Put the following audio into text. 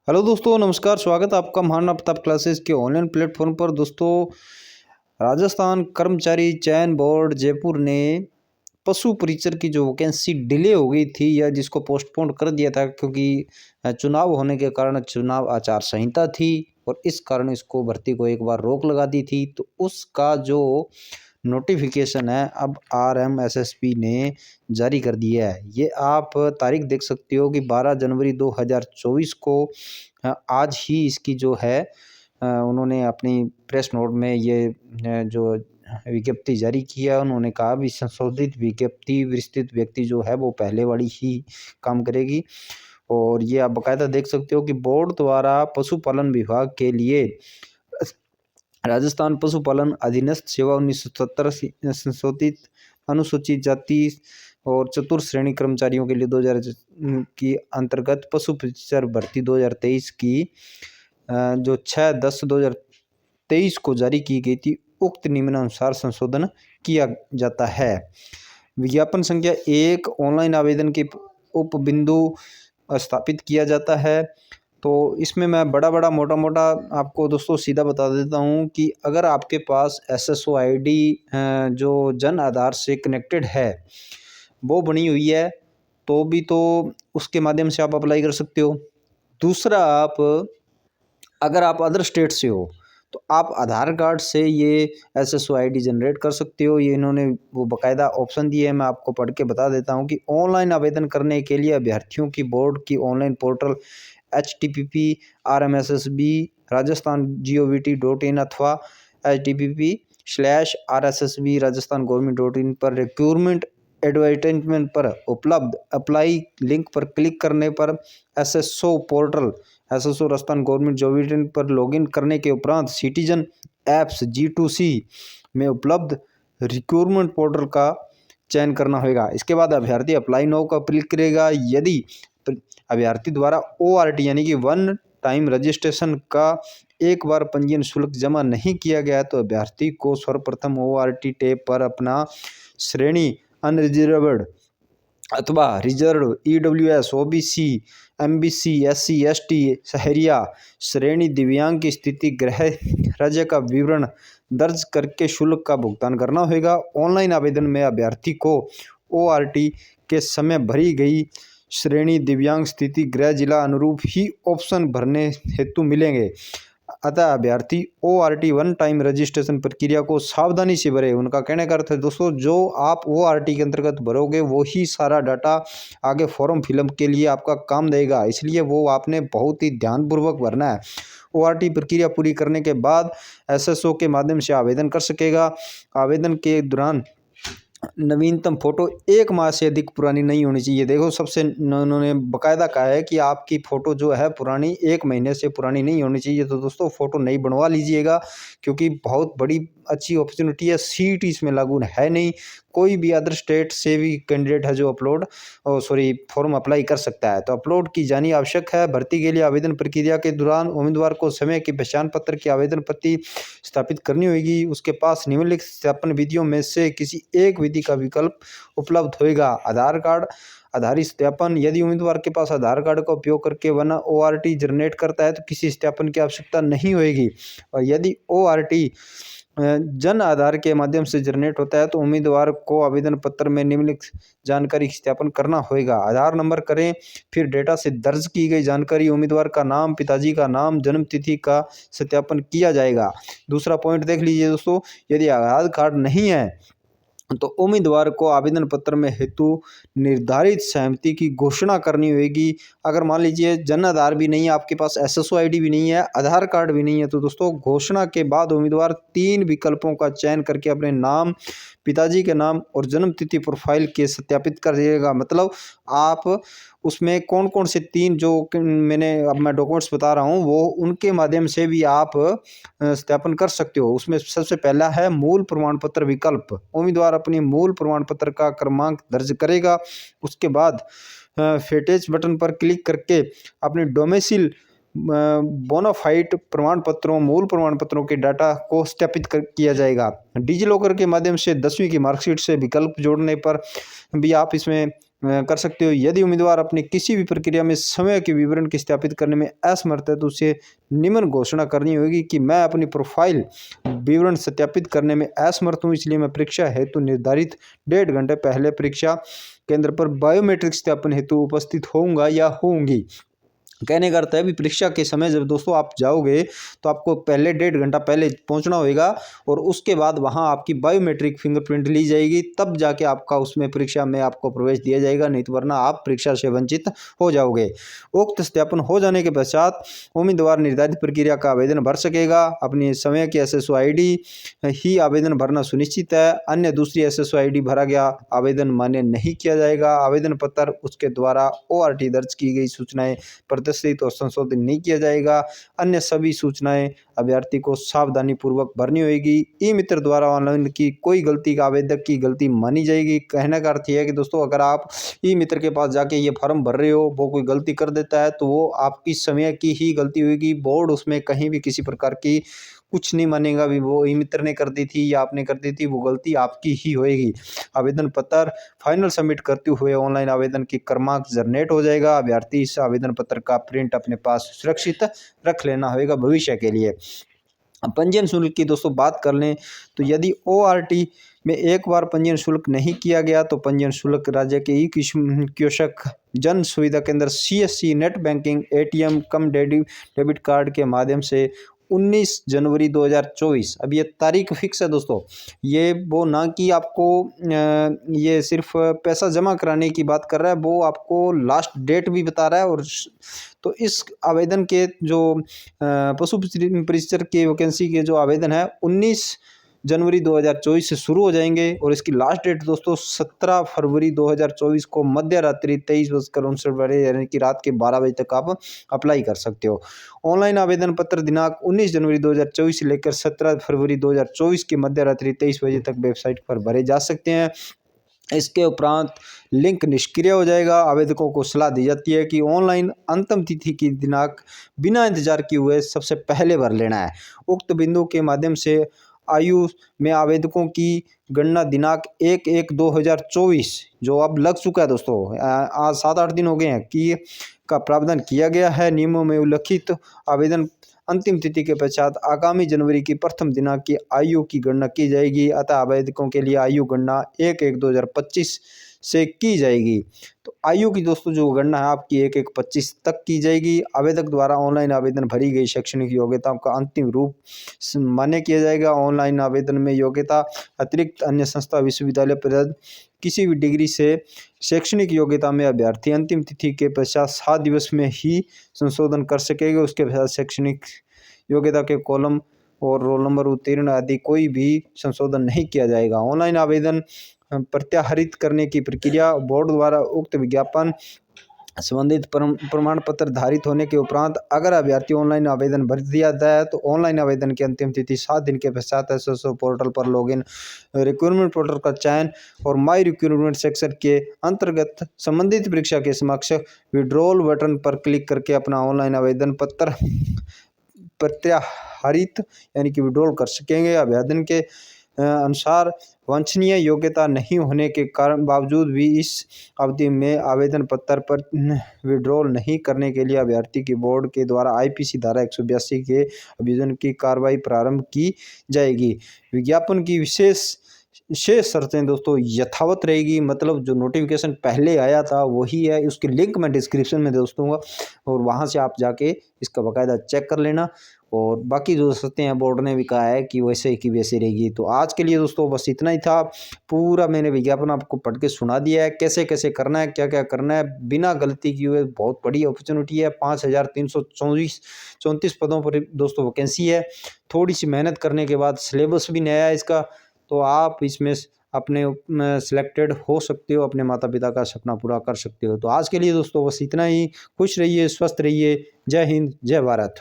Hello दोस्तों, नमस्कार। स्वागत है आपका महान प्रताप क्लासेस के ऑनलाइन प्लेटफॉर्म पर। दोस्तों, राजस्थान कर्मचारी चयन बोर्ड जयपुर ने पशु परिचर की जो वैकेंसी डिले हो गई थी या जिसको पोस्टपोन कर दिया था, क्योंकि चुनाव होने के कारण चुनाव आचार संहिता थी और इस कारण इसको भर्ती को एक बार रोक लगा दी थी। तो उसका जो नोटिफिकेशन है अब आरएमएसएसपी ने जारी कर दिया है। ये आप तारीख देख सकते हो कि 12 जनवरी 2024 को आज ही इसकी जो है उन्होंने अपनी प्रेस नोट में ये जो विज्ञप्ति जारी किया। उन्होंने कहा भी संशोधित विज्ञप्ति विस्तृत व्यक्ति जो है वो पहले वाली ही काम करेगी। और ये आप बाकायदा देख सकते हो कि बोर्ड द्वारा पशुपालन विभाग के लिए राजस्थान पशुपालन अधीनस्थ सेवा 1970 संशोधित अनुसूचित जाति और चतुर्थ श्रेणी कर्मचारियों के लिए 2000 की अंतर्गत पशु परिचर भर्ती 2023 की जो 6/10/2023 को जारी की गई थी, उक्त निम्नानुसार संशोधन किया जाता है। विज्ञापन संख्या 1 ऑनलाइन आवेदन के उपबिंदु स्थापित किया जाता है। तो इसमें मैं बड़ा मोटा आपको दोस्तों सीधा बता देता हूँ कि अगर आपके पास SSO ID जो जन आधार से कनेक्टेड है वो बनी हुई है तो भी तो उसके माध्यम से आप अप्लाई कर सकते हो। दूसरा, अगर आप अदर स्टेट से हो तो आप आधार कार्ड से ये SSO ID जनरेट कर सकते हो। ये इन्होंने वो बाकायदा ऑप्शन दिए है, मैं आपको पढ़ के बता देता हूँ कि ऑनलाइन आवेदन करने के लिए अभ्यर्थियों की बोर्ड की ऑनलाइन पोर्टल http://rmssb rajasthan.gov.in अथवा http://rssb rajasthan.gov.in पर रिक्रूटमेंट एडवर्टाइजमेंट पर उपलब्ध अप्लाई लिंक पर क्लिक करने पर SSO portal SSO Rajasthan government job पर लॉगिन करने के उपरांत सिटीजन ऐप्स G2C में उपलब्ध रिक्रूटमेंट पोर्टल का चयन करना होगा। इसके बाद अभ्यर्थी अप्लाई नाउ का क्लिक करेगा। यदि अभ्यर्थी द्वारा ORT यानी कि वन टाइम रजिस्ट्रेशन का एक बार पंजीयन शुल्क जमा नहीं किया गया तो अभ्यर्थी को सर्वप्रथम ORT टैब पर अपना श्रेणी अनरिजर्व्ड अथवा reserve EWS OBC MBC SC ST शहरिया श्रेणी दिव्यांग की स्थिति गृह राज्य का विवरण दर्ज करके शुल्क का भुगतान करना होगा। ऑनलाइन आवेदन में अभ्यर्थी को ORT के समय भरी गई श्रेणी दिव्यांग स्थिति गृह जिला अनुरूप ही ऑप्शन भरने हेतु मिलेंगे। अतः अभ्यर्थी ORT वन टाइम रजिस्ट्रेशन प्रक्रिया को सावधानी से भरे। उनका कहने का अर्थ है दोस्तों, जो आप ORT के अंतर्गत भरोगे वो ही सारा डाटा आगे फॉर्म फिलअप के लिए आपका काम देगा, इसलिए वो आपने बहुत ही ध्यानपूर्वक भरना है। ORT प्रक्रिया पूरी करने के बाद SSO के माध्यम से आवेदन कर सकेगा। आवेदन के दौरान नवीनतम फोटो 1 माह से अधिक पुरानी नहीं होनी चाहिए। देखो, सबसे उन्होंने बाकायदा कहा है कि आपकी फ़ोटो जो है पुरानी 1 महीने से पुरानी नहीं होनी चाहिए। तो दोस्तों, फ़ोटो नई बनवा लीजिएगा, क्योंकि बहुत बड़ी अच्छी अपॉर्चुनिटी है। सीट इसमें लागू है नहीं, कोई भी अदर स्टेट से भी कैंडिडेट है जो फॉर्म अप्लाई कर सकता है। तो अपलोड की जानी आवश्यक है। भर्ती के लिए आवेदन प्रक्रिया के दौरान उम्मीदवार को समय की पहचान पत्र की आवेदन प्रति स्थापित करनी होगी। उसके पास निम्नलिखित सत्यापन विधियों में से किसी एक विधि का विकल्प उपलब्ध होगा। आधार कार्ड आधारित सत्यापन। यदि उम्मीदवार के पास आधार कार्ड का उपयोग करके वरना ORT जनरेट करता है तो किसी सत्यापन की आवश्यकता नहीं होगी। और यदि ORT जन आधार के माध्यम से जनरेट होता है तो उम्मीदवार को आवेदन पत्र में निम्नलिखित जानकारी सत्यापन करना होगा। आधार नंबर करें, फिर डेटा से दर्ज की गई जानकारी, उम्मीदवार का नाम, पिताजी का नाम, जन्म तिथि का सत्यापन किया जाएगा। दूसरा पॉइंट देख लीजिए दोस्तों, यदि आधार कार्ड नहीं है तो उम्मीदवार को आवेदन पत्र में हेतु निर्धारित सहमति की घोषणा करनी होगी। अगर मान लीजिए जन आधार भी नहीं है, आपके पास SSO ID भी नहीं है, आधार कार्ड भी नहीं है, तो दोस्तों घोषणा के बाद उम्मीदवार 3 विकल्पों का चयन करके अपने नाम, पिताजी के नाम और जन्म तिथि प्रोफाइल के सत्यापित कर दिएगा। मतलब आप उसमें कौन कौन से 3 जो मैं डॉक्यूमेंट्स बता रहा हूँ वो उनके माध्यम से भी आप सत्यापन कर सकते हो। उसमें सबसे पहला है मूल प्रमाण पत्र विकल्प। उम्मीदवार अपनी मूल प्रमाण पत्र का क्रमांक दर्ज करेगा। उसके बाद फेटेज बटन पर क्लिक करके अपनी डोमेसिल बोनाफाइड प्रमाण पत्रों मूल प्रमाण पत्रों के डाटा को सत्यापित किया जाएगा। डिजी लॉकर के माध्यम से 10वीं की मार्कशीट से विकल्प जोड़ने पर भी आप इसमें कर सकते हो। यदि उम्मीदवार अपनी किसी भी प्रक्रिया में समय के विवरण की सत्यापित करने में असमर्थ है तो उसे निम्न घोषणा करनी होगी कि मैं अपनी प्रोफाइल विवरण सत्यापित करने में असमर्थ हूँ, इसलिए मैं परीक्षा हेतु निर्धारित 1.5 घंटे पहले परीक्षा केंद्र पर बायोमेट्रिक सत्यापन हेतु उपस्थित होऊंगा या होंगी। कहने का अर्थ है, अभी परीक्षा के समय जब दोस्तों आप जाओगे तो आपको पहले 1.5 घंटा पहले पहुंचना होगा और उसके बाद वहां आपकी बायोमेट्रिक फिंगरप्रिंट ली जाएगी, तब जाके आपका उसमें परीक्षा में आपको प्रवेश दिया जाएगा, नहीं तो वरना आप परीक्षा से वंचित हो जाओगे। उक्त सत्यापन हो जाने के पश्चात उम्मीदवार निर्धारित प्रक्रिया का आवेदन भर सकेगा। अपनी समय की SSO ID ही आवेदन भरना सुनिश्चित है, अन्य दूसरी SSO ID भरा गया आवेदन मान्य नहीं किया जाएगा। आवेदन पत्र उसके द्वारा ORT दर्ज की गई सूचनाएं प्रदर्शित और संशोधित नहीं किया जाएगा। अन्य सभी सूचनाएं अभ्यर्थी को सावधानी पूर्वक भरनी होगी। ई मित्र द्वारा ऑनलाइन की कोई गलती का आवेदक की गलती मानी जाएगी। कहने का अर्थ यह है कि दोस्तों अगर आप ई मित्र के पास जाके ये फॉर्म भर रहे हो, वो कोई गलती कर देता है तो वो आपकी समय की ही गलती होगी। बोर्ड उसमें कहीं भी किसी प्रकार की कुछ नहीं मानेगा भी वो ई मित्र ने कर दी थी या आपने कर दी थी, वो गलती आपकी ही होएगी। आवेदन पत्र फाइनल सबमिट करते हुए ऑनलाइन आवेदन की क्रमांक जनरेट हो जाएगा। अभ्यर्थी इस आवेदन पत्र का प्रिंट अपने पास सुरक्षित रख लेना होगा भविष्य के लिए। पंजीयन शुल्क की दोस्तों बात कर लें तो यदि ORT में एक बार पंजीयन शुल्क नहीं किया गया तो पंजीयन शुल्क राज्य के ई कियोस्क जन सुविधा केंद्र CSC नेट बैंकिंग ATM कम डेबिट कार्ड के माध्यम से 19 जनवरी 2024, अब ये तारीख फिक्स है दोस्तों, ये वो ना कि आपको ये सिर्फ पैसा जमा कराने की बात कर रहा है, वो आपको लास्ट डेट भी बता रहा है। और तो इस आवेदन के जो पशु परिचर के वैकेंसी के जो आवेदन है 19 जनवरी 2024 से शुरू हो जाएंगे और इसकी लास्ट डेट दोस्तों 17 फरवरी 2024 को मध्य रात्रि 23:59 यानी कि रात के 12 बजे तक आप अप्लाई कर सकते हो। ऑनलाइन आवेदन पत्र दिनांक 19 जनवरी 2024 से लेकर 17 फरवरी 2024 की मध्य रात्रि 23 बजे तक वेबसाइट पर भरे जा सकते हैं। इसके उपरांत लिंक निष्क्रिय हो जाएगा। आवेदकों को सलाह दी जाती है कि ऑनलाइन अंतिम तिथि की दिनांक बिना इंतजार किए हुए सबसे पहले भर लेना है। उक्त बिंदु के माध्यम से आयु में आवेदकों की गणना दिनांक 1/1/2024 जो अब लग चुका है दोस्तों, आज 7-8 दिन हो गए हैं कि का प्रावधान किया गया है। नियमों में उल्लिखित आवेदन अंतिम तिथि के पश्चात आगामी जनवरी की प्रथम दिनांक की आयु की गणना की जाएगी। अतः आवेदकों के लिए आयु गणना 1/1/2025 से की जाएगी। तो आयु की दोस्तों जो गणना है आपकी 1/1/25 तक की जाएगी। आवेदक द्वारा ऑनलाइन आवेदन भरी गई शैक्षणिक योग्यताओं का अंतिम रूप मान्य किया जाएगा। ऑनलाइन आवेदन में योग्यता अतिरिक्त अन्य संस्था विश्वविद्यालय प्रदत्त किसी भी डिग्री से शैक्षणिक योग्यता में अभ्यर्थी अंतिम तिथि के पश्चात 7 दिवस में ही संशोधन कर सकेगा। उसके पश्चात शैक्षणिक योग्यता के कॉलम और रोल नंबर उत्तीर्ण आदि कोई भी संशोधन नहीं किया जाएगा। ऑनलाइन आवेदन प्रत्याहरित करने की प्रक्रिया बोर्ड द्वारा उक्त विज्ञापन संबंधित प्रमाण पत्र धारित होने के उपरांत अगर अभ्यर्थी ऑनलाइन आवेदन भर दिया जाए तो ऑनलाइन आवेदन की अंतिम तिथि 7 दिन के पश्चात SSO पोर्टल पर लॉगिन, रिक्रूटमेंट पोर्टल का चयन और माई रिक्रूटमेंट सेक्शन के अंतर्गत संबंधित परीक्षा के समक्ष विड्रॉल बटन पर क्लिक करके अपना ऑनलाइन आवेदन पत्र प्रत्याहरित यानी कि विड्रॉल कर सकेंगे। आवेदन के अनुसार वांछनीय योग्यता नहीं होने के कारण बावजूद भी इस अवधि में आवेदन पत्र पर विड्रॉल नहीं करने के लिए अभ्यर्थी की बोर्ड के द्वारा IPC धारा 182 के अभियोजन की कार्रवाई प्रारंभ की जाएगी। विज्ञापन की शेष शर्तें दोस्तों यथावत रहेगी, मतलब जो नोटिफिकेशन पहले आया था वही है। उसकी लिंक मैं डिस्क्रिप्शन में दोस्तों दूंगा और वहां से आप जाके इसका बाकायदा चेक कर लेना। और बाकी जो शर्तें हैं बोर्ड ने भी कहा है कि वैसे की वैसे रहेगी। तो आज के लिए दोस्तों बस इतना ही था। पूरा मैंने विज्ञापन आपको पढ़ के सुना दिया है, कैसे कैसे करना है, क्या क्या करना है बिना गलती किए। बहुत बड़ी अपॉर्चुनिटी है। 5334 पदों पर दोस्तों वैकेंसी है। थोड़ी सी मेहनत करने के बाद सिलेबस भी नया है इसका, तो आप इसमें अपने सिलेक्टेड हो सकते हो, अपने माता पिता का सपना पूरा कर सकते हो। तो आज के लिए दोस्तों बस इतना ही। खुश रहिए, स्वस्थ रहिए। जय हिंद, जय भारत।